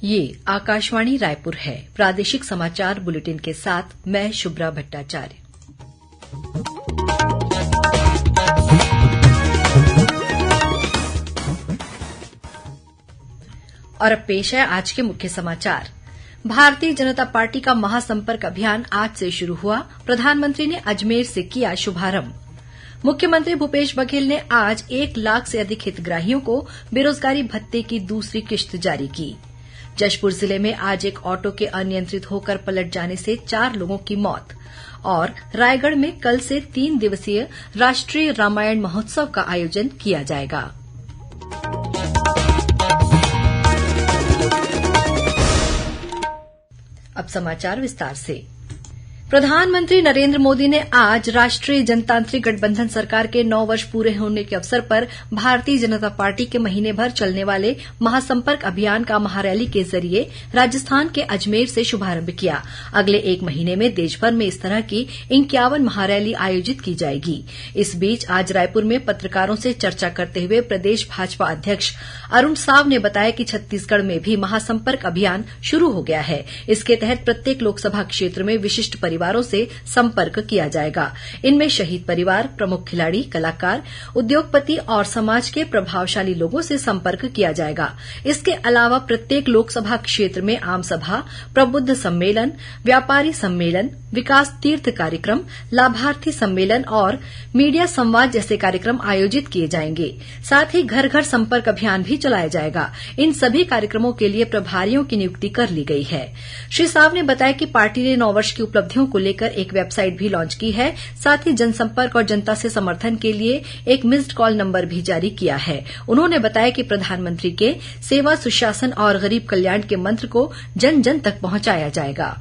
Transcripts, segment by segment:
ये आकाशवाणी रायपुर है। प्रादेशिक समाचार बुलेटिन के साथ मैं शुभ्रा भट्टाचार्य। और अब पेश है आज के मुख्य समाचार। भारतीय जनता पार्टी का महासंपर्क अभियान आज से शुरू हुआ। प्रधानमंत्री ने अजमेर से किया शुभारंभ। मुख्यमंत्री भूपेश बघेल ने आज 1 लाख से अधिक हितग्राहियों को बेरोजगारी भत्ते की दूसरी किश्त जारी की। जशपुर जिले में आज एक ऑटो के अनियंत्रित होकर पलट जाने से 4 लोगों की मौत। और रायगढ़ में कल से 3 दिवसीय राष्ट्रीय रामायण महोत्सव का आयोजन किया जाएगा। अब समाचार विस्तार से। प्रधानमंत्री नरेंद्र मोदी ने आज राष्ट्रीय जनतांत्रिक गठबंधन सरकार के 9 वर्ष पूरे होने के अवसर पर भारतीय जनता पार्टी के महीने भर चलने वाले महासंपर्क अभियान का महारैली के जरिए राजस्थान के अजमेर से शुभारंभ किया। अगले 1 महीने में देशभर में इस तरह की 51 महारैली आयोजित की जाएगी। इस बीच आज रायपुर में पत्रकारों से चर्चा करते हुए प्रदेश भाजपा अध्यक्ष अरुण साव ने बताया कि छत्तीसगढ़ में भी महासंपर्क अभियान शुरू हो गया है। इसके तहत प्रत्येक लोकसभा क्षेत्र में विशिष्ट परिवारों से संपर्क किया जाएगा। इनमें शहीद परिवार, प्रमुख खिलाड़ी, कलाकार, उद्योगपति और समाज के प्रभावशाली लोगों से संपर्क किया जाएगा। इसके अलावा प्रत्येक लोकसभा क्षेत्र में आम सभा, प्रबुद्ध सम्मेलन, व्यापारी सम्मेलन, विकास तीर्थ कार्यक्रम, लाभार्थी सम्मेलन और मीडिया संवाद जैसे कार्यक्रम आयोजित किए जाएंगे। साथ ही घर घर संपर्क अभियान भी चलाया जाएगा। इन सभी कार्यक्रमों के लिए प्रभारियों की नियुक्ति कर ली गई है। श्री साव ने बताया कि पार्टी ने 9 वर्ष की उपलब्धियों को लेकर एक वेबसाइट भी लॉन्च की है। साथ ही जनसंपर्क और जनता से समर्थन के लिए एक मिस्ड कॉल नंबर भी जारी किया है। उन्होंने बताया कि प्रधानमंत्री के सेवा, सुशासन और गरीब कल्याण के मंत्र को जन जन तक पहुंचाया जाएगा।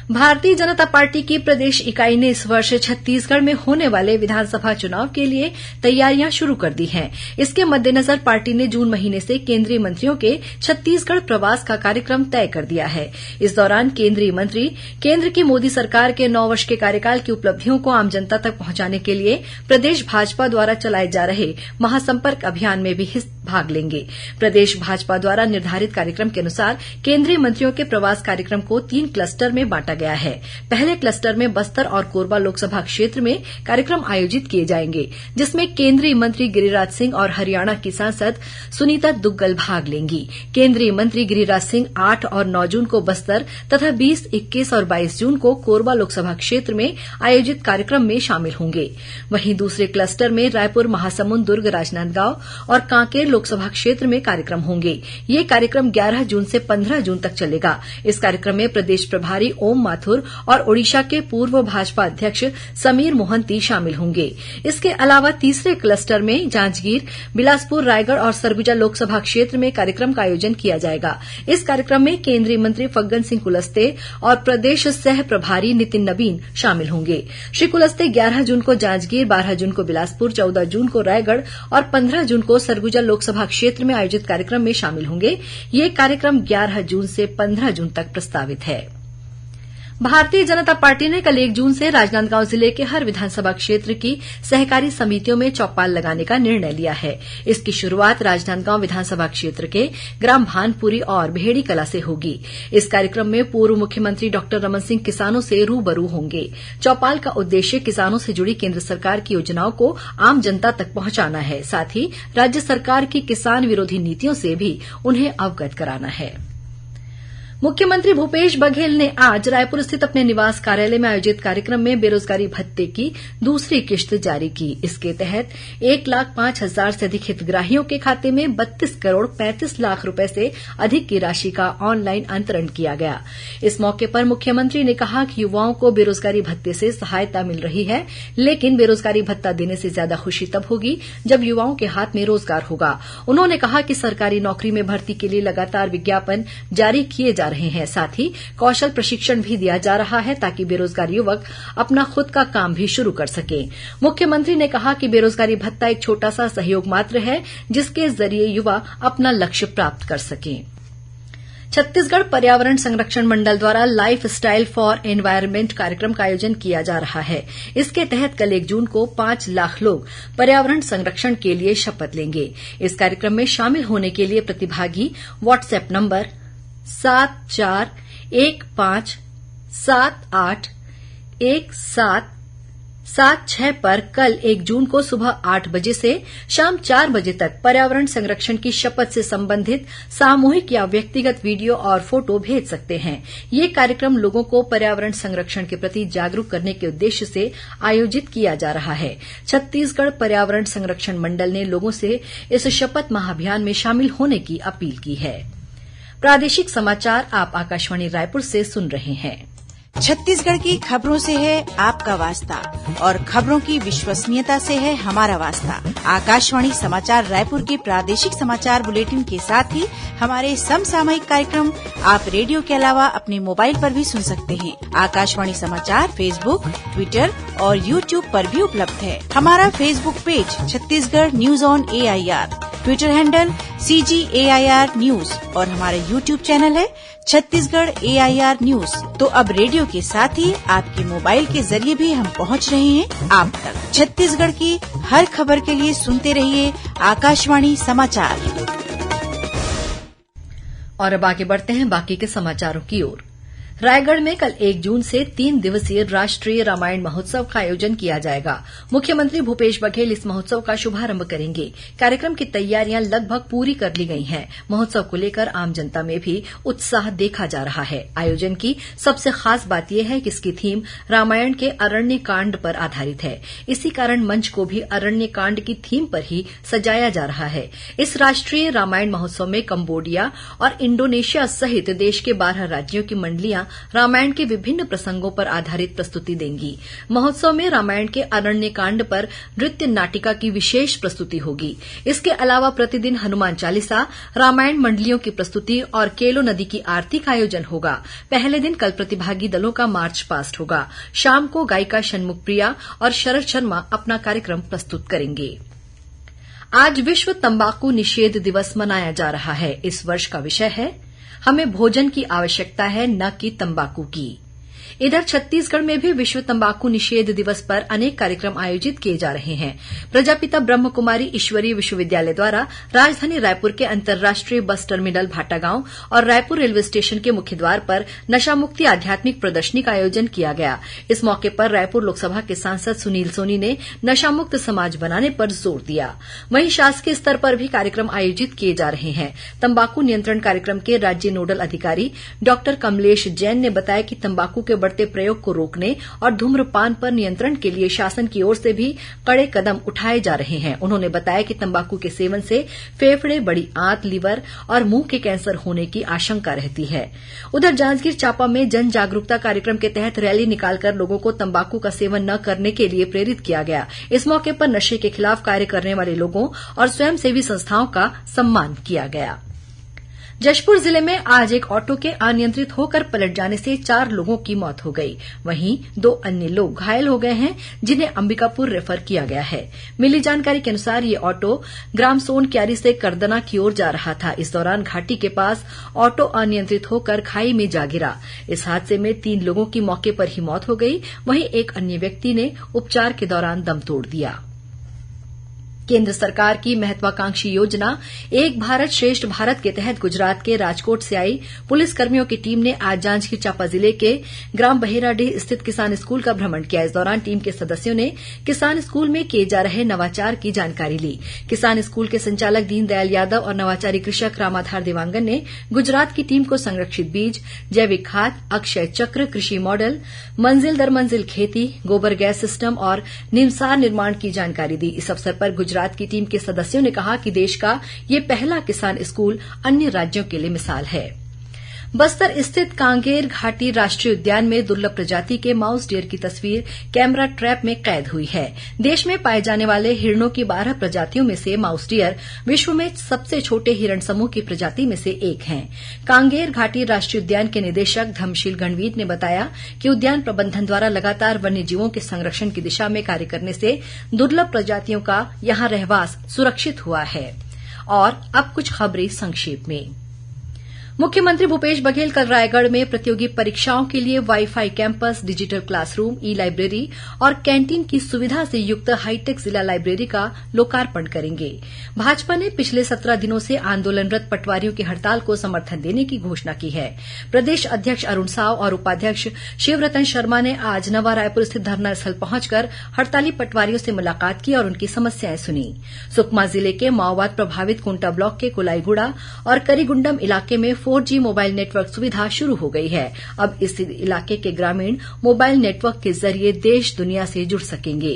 भारतीय जनता पार्टी की प्रदेश इकाई ने इस वर्ष छत्तीसगढ़ में होने वाले विधानसभा चुनाव के लिए तैयारियां शुरू कर दी हैं। इसके मद्देनजर पार्टी ने जून महीने से केंद्रीय मंत्रियों के छत्तीसगढ़ प्रवास का कार्यक्रम तय कर दिया है। इस दौरान केंद्रीय मंत्री केंद्र की मोदी सरकार के 9 वर्ष के कार्यकाल की उपलब्धियों को आम जनता तक पहुंचाने के लिए प्रदेश भाजपा द्वारा चलाए जा रहे महासंपर्क अभियान में भी भाग लेंगे। प्रदेश भाजपा द्वारा निर्धारित कार्यक्रम के अनुसार केंद्रीय मंत्रियों के प्रवास कार्यक्रम को 3 क्लस्टर में बांटा गया है। पहले क्लस्टर में बस्तर और कोरबा लोकसभा क्षेत्र में कार्यक्रम आयोजित किए जाएंगे, जिसमें केंद्रीय मंत्री गिरिराज सिंह और हरियाणा की सांसद सुनीता दुग्गल भाग लेंगी। केंद्रीय मंत्री गिरिराज सिंह 8 और 9 जून को बस्तर तथा 20, 21 और 22 जून को कोरबा लोकसभा क्षेत्र में आयोजित कार्यक्रम में शामिल होंगे। वहीं दूसरे क्लस्टर में रायपुर, महासमुंद, दुर्ग, राजनांदगांव और कांकेर लोकसभा क्षेत्र में कार्यक्रम होंगे। ये कार्यक्रम 11 जून से 15 जून तक चलेगा। इस कार्यक्रम में प्रदेश प्रभारी ओम माथुर और ओडिशा के पूर्व भाजपा अध्यक्ष समीर मोहंती शामिल होंगे। इसके अलावा तीसरे क्लस्टर में जांजगीर, बिलासपुर, रायगढ़ और सरगुजा लोकसभा क्षेत्र में कार्यक्रम का आयोजन किया जाएगा। इस कार्यक्रम में केंद्रीय मंत्री फग्गन सिंह कुलस्ते और प्रदेश सह प्रभारी नितिन नवीन शामिल होंगे। श्री कुलस्ते 11 जून को जांजगीर, 12 जून को बिलासपुर, 14 जून को रायगढ़ और 15 जून को सरगुजा लोकसभा क्षेत्र में आयोजित कार्यक्रम में शामिल होंगे। ये कार्यक्रम 11 जून से 15 जून तक प्रस्तावित है। भारतीय जनता पार्टी ने कल 1 जून से राजनांदगांव जिले के हर विधानसभा क्षेत्र की सहकारी समितियों में चौपाल लगाने का निर्णय लिया है। इसकी शुरूआत राजनांदगांव विधानसभा क्षेत्र के ग्राम भानपुरी और भेड़ी कला से होगी। इस कार्यक्रम में पूर्व मुख्यमंत्री डॉ रमन सिंह किसानों से रूबरू होंगे। चौपाल का उद्देश्य किसानों से जुड़ी केंद्र सरकार की योजनाओं को आम जनता तक पहुंचाना है। साथ ही राज्य सरकार की किसान विरोधी नीतियों से भी उन्हें अवगत कराना है। मुख्यमंत्री भूपेश बघेल ने आज रायपुर स्थित अपने निवास कार्यालय में आयोजित कार्यक्रम में बेरोजगारी भत्ते की दूसरी किश्त जारी की। इसके तहत 1,05,000 से अधिक हितग्राहियों के खाते में 32 करोड़ 35 लाख रुपए से अधिक की राशि का ऑनलाइन अंतरण किया गया। इस मौके पर मुख्यमंत्री ने कहा कि युवाओं को बेरोजगारी भत्ते से सहायता मिल रही है, लेकिन बेरोजगारी भत्ता देने से ज्यादा खुशी तब होगी जब युवाओं के हाथ में रोजगार होगा। उन्होंने कहा कि सरकारी नौकरी में भर्ती के लिए लगातार विज्ञापन जारी किए जा रहे हैं। साथ ही कौशल प्रशिक्षण भी दिया जा रहा है ताकि बेरोजगार युवक अपना खुद का काम भी शुरू कर सकें। मुख्यमंत्री ने कहा कि बेरोजगारी भत्ता एक छोटा सा सहयोग मात्र है, जिसके जरिए युवा अपना लक्ष्य प्राप्त कर सकें। छत्तीसगढ़ पर्यावरण संरक्षण मंडल द्वारा लाइफ स्टाइल फॉर एनवायरमेंट कार्यक्रम का आयोजन किया जा रहा है। इसके तहत कल 1 जून को 5 लाख लोग पर्यावरण संरक्षण के लिए शपथ लेंगे। इस कार्यक्रम में शामिल होने के लिए प्रतिभागी व्हाट्सएप नंबर 7415781776 पर कल 1 जून को सुबह 8 बजे से शाम 4 बजे तक पर्यावरण संरक्षण की शपथ से संबंधित सामूहिक या व्यक्तिगत वीडियो और फोटो भेज सकते हैं। ये कार्यक्रम लोगों को पर्यावरण संरक्षण के प्रति जागरूक करने के उद्देश्य से आयोजित किया जा रहा है। छत्तीसगढ़ पर्यावरण संरक्षण मंडल ने लोगों से इस शपथ महाअभियान में शामिल होने की अपील की है। प्रादेशिक समाचार आप आकाशवाणी रायपुर से सुन रहे हैं। छत्तीसगढ़ की खबरों से है आपका वास्ता और खबरों की विश्वसनीयता से है हमारा वास्ता। आकाशवाणी समाचार रायपुर के प्रादेशिक समाचार बुलेटिन के साथ ही हमारे समसामयिक कार्यक्रम आप रेडियो के अलावा अपने मोबाइल पर भी सुन सकते हैं। आकाशवाणी समाचार फेसबुक, ट्विटर और यूट्यूब पर भी उपलब्ध है। हमारा Facebook page Chhattisgarh news on AIR, Twitter handle CGAIR news और हमारा यूट्यूब चैनल है छत्तीसगढ़ AIR न्यूज। तो अब रेडियो के साथ ही आपके मोबाइल के जरिए भी हम पहुंच रहे हैं आप तक। छत्तीसगढ़ की हर खबर के लिए सुनते रहिए आकाशवाणी समाचार। और अब आगे बढ़ते हैं बाकी के समाचारों की ओर। रायगढ़ में कल 1 जून से 3 दिवसीय राष्ट्रीय रामायण महोत्सव का आयोजन किया जाएगा। मुख्यमंत्री भूपेश बघेल इस महोत्सव का शुभारंभ करेंगे। कार्यक्रम की तैयारियां लगभग पूरी कर ली गई हैं। महोत्सव को लेकर आम जनता में भी उत्साह देखा जा रहा है। आयोजन की सबसे खास बात यह है कि इसकी थीम रामायण के अरण्य कांड पर आधारित है। इसी कारण मंच को भी अरण्य कांड की थीम पर ही सजाया जा रहा है। इस राष्ट्रीय रामायण महोत्सव में कंबोडिया और इंडोनेशिया सहित देश के 12 राज्यों की मंडलियां रामायण के विभिन्न प्रसंगों पर आधारित प्रस्तुति देंगी। महोत्सव में रामायण के अरण्य कांड पर नृत्य नाटिका की विशेष प्रस्तुति होगी। इसके अलावा प्रतिदिन हनुमान चालीसा, रामायण मंडलियों की प्रस्तुति और केलो नदी की आरती का आयोजन होगा। पहले दिन कल प्रतिभागी दलों का मार्च पास्ट होगा। शाम को गायिका षण्मुख प्रिया और शरद शर्मा अपना कार्यक्रम प्रस्तुत करेंगे। आज विश्व तंबाकू निषेध दिवस मनाया जा रहा है। इस वर्ष का विषय है हमें भोजन की आवश्यकता है, न कि तंबाकू की। इधर छत्तीसगढ़ में भी विश्व तंबाकू निषेध दिवस पर अनेक कार्यक्रम आयोजित किए जा रहे हैं। प्रजापिता ब्रह्म कुमारी ईश्वरीय विश्वविद्यालय द्वारा राजधानी रायपुर के अंतर्राष्ट्रीय बस टर्मिनल भाटागांव और रायपुर रेलवे स्टेशन के मुख्य द्वार पर नशा मुक्ति आध्यात्मिक प्रदर्शनी का आयोजन किया गया। इस मौके पर रायपुर लोकसभा के सांसद सुनील सोनी ने नशा मुक्त समाज बनाने पर जोर दिया। वहीं शासकीय स्तर पर भी कार्यक्रम आयोजित किए जा रहे हैं। तंबाकू नियंत्रण कार्यक्रम के राज्य नोडल अधिकारी डॉ कमलेश जैन ने बताया कि तंबाकू के बढ़ते प्रयोग को रोकने और धूम्रपान पर नियंत्रण के लिए शासन की ओर से भी कड़े कदम उठाए जा रहे हैं। उन्होंने बताया कि तंबाकू के सेवन से फेफड़े, बड़ी आंत, लीवर और मुंह के कैंसर होने की आशंका रहती है। उधर जांजगीर चांपा में जन जागरूकता कार्यक्रम के तहत रैली निकालकर लोगों को तंबाकू का सेवन न करने के लिए प्रेरित किया गया। इस मौके पर नशे के खिलाफ कार्य करने वाले लोगों और स्वयंसेवी संस्थाओं का सम्मान किया गया। जशपुर जिले में आज एक ऑटो के अनियंत्रित होकर पलट जाने से 4 लोगों की मौत हो गई। वहीं 2 अन्य लोग घायल हो गए हैं, जिन्हें अंबिकापुर रेफर किया गया है। मिली जानकारी के अनुसार ये ऑटो ग्राम सोन क्यारी से करदना की ओर जा रहा था। इस दौरान घाटी के पास ऑटो अनियंत्रित होकर खाई में जा गिरा। इस हादसे में 3 लोगों की मौके पर ही मौत हो गई। वहीं एक अन्य व्यक्ति ने उपचार के दौरान दम तोड़ दिया। केंद्र सरकार की महत्वाकांक्षी योजना एक भारत श्रेष्ठ भारत के तहत गुजरात के राजकोट से आई पुलिसकर्मियों की टीम ने आज जांजगीर चांपा जिले के ग्राम बहेराडीह स्थित किसान स्कूल का भ्रमण किया। इस दौरान टीम के सदस्यों ने किसान स्कूल में किए जा रहे नवाचार की जानकारी ली। किसान स्कूल के संचालक दीनदयाल यादव और नवाचारी कृषक रामाधार देवांगन ने गुजरात की टीम को संरक्षित बीज, जैविक खाद, अक्षय चक्र, कृषि मॉडल, मंजिल दर मंजिल खेती, गोबर गैस सिस्टम और निमसार निर्माण की जानकारी दी। इस अवसर पर गुजरात की टीम के सदस्यों ने कहा कि देश का ये पहला किसान स्कूल अन्य राज्यों के लिए मिसाल है। बस्तर स्थित कांगेर घाटी राष्ट्रीय उद्यान में दुर्लभ प्रजाति के माउस डियर की तस्वीर कैमरा ट्रैप में कैद हुई है। देश में पाए जाने वाले हिरणों की 12 प्रजातियों में से माउस डियर विश्व में सबसे छोटे हिरण समूह की प्रजाति में से एक हैं। कांगेर घाटी राष्ट्रीय उद्यान के निदेशक धर्मशील गणवीर ने बताया कि उद्यान प्रबंधन द्वारा लगातार वन्य जीवों के संरक्षण की दिशा में कार्य करने से दुर्लभ प्रजातियों का यहां रहवास सुरक्षित हुआ है। और अब कुछ खबरें संक्षेप में। मुख्यमंत्री भूपेश बघेल कल रायगढ़ में प्रतियोगी परीक्षाओं के लिए वाईफाई कैंपस, डिजिटल क्लासरूम, ई लाइब्रेरी और कैंटीन की सुविधा से युक्त हाईटेक जिला लाइब्रेरी का लोकार्पण करेंगे। भाजपा ने पिछले 17 दिनों से आंदोलनरत पटवारियों की हड़ताल को समर्थन देने की घोषणा की है। प्रदेश अध्यक्ष अरुण साव और उपाध्यक्ष शिवरतन शर्मा ने आज नवा रायपुर स्थित धरना स्थल पहुंचकर हड़ताली पटवारियों से मुलाकात की और उनकी समस्याएं सुनी। सुकमा जिले के माओवाद प्रभावित कुंटा ब्लॉक के कुलाईगुड़ा और करीगुंडम इलाके में 4G मोबाइल नेटवर्क सुविधा शुरू हो गई है। अब इस इलाके के ग्रामीण मोबाइल नेटवर्क के जरिए देश दुनिया से जुड़ सकेंगे।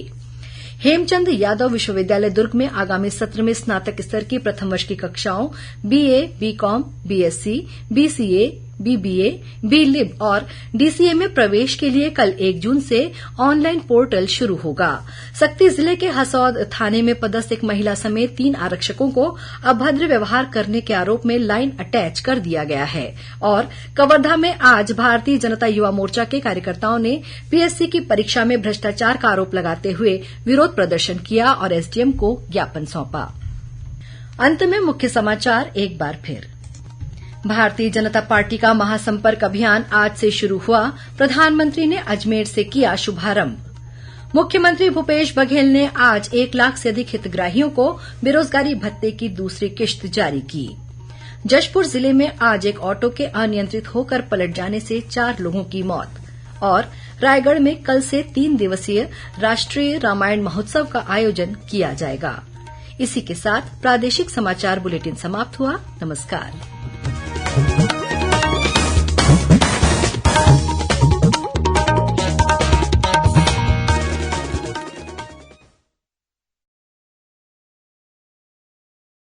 हेमचंद यादव विश्वविद्यालय दुर्ग में आगामी सत्र में स्नातक स्तर की प्रथम वर्ष की कक्षाओं BA, BCom, BSc, BCA, BBA, BLib और DCA में प्रवेश के लिए कल 1 जून से ऑनलाइन पोर्टल शुरू होगा। सक्ती जिले के हसौद थाने में पदस्थ एक महिला समेत 3 आरक्षकों को अभद्र व्यवहार करने के आरोप में लाइन अटैच कर दिया गया है। और कवर्धा में आज भारतीय जनता युवा मोर्चा के कार्यकर्ताओं ने PSC की परीक्षा में भ्रष्टाचार का आरोप लगाते हुए विरोध प्रदर्शन किया और SDM को ज्ञापन सौंपा। अंत में मुख्य समाचार एक बार फिर। भारतीय जनता पार्टी का महासंपर्क अभियान आज से शुरू हुआ। प्रधानमंत्री ने अजमेर से किया शुभारंभ। मुख्यमंत्री भूपेश बघेल ने आज 1 लाख से अधिक हितग्राहियों को बेरोजगारी भत्ते की दूसरी किश्त जारी की। जशपुर जिले में आज एक ऑटो के अनियंत्रित होकर पलट जाने से 4 लोगों की मौत। और रायगढ़ में कल से 3 दिवसीय राष्ट्रीय रामायण महोत्सव का आयोजन किया जाएगा। इसी के साथ प्रादेशिक समाचार बुलेटिन समाप्त हुआ। नमस्कार।